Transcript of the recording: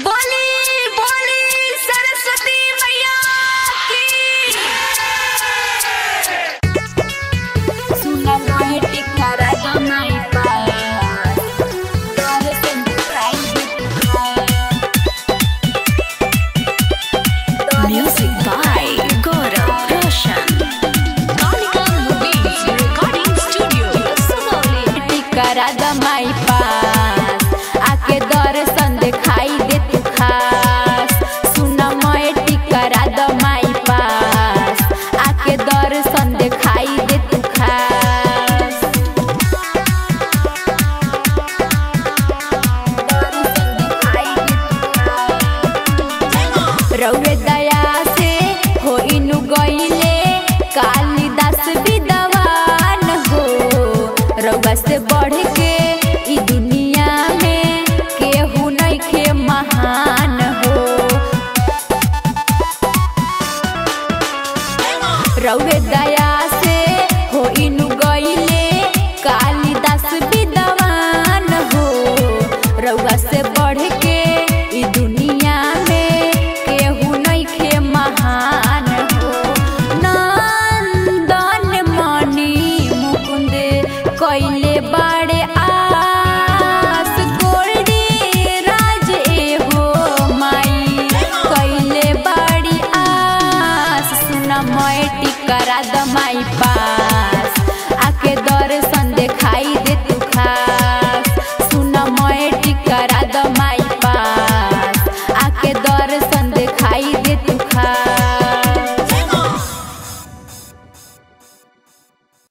बोली बोली सरस्वती मैया की। सुना मोहे टिकरा जमाई पास तोरे संग music by Gaurav Roshan. Kalika movies recording studio Sunauli. टिकरा जमाई पास आके दर्शन दिखाई दे तू खास। सुना मोहे टिकरा जमाई पास आके दर्शन दिखाई दे तू खास। रउए दया से हो इनु गईले कालिदास विद्वान हो। रउआ से बढ़ के ई दुनिया में केहू नइखे महान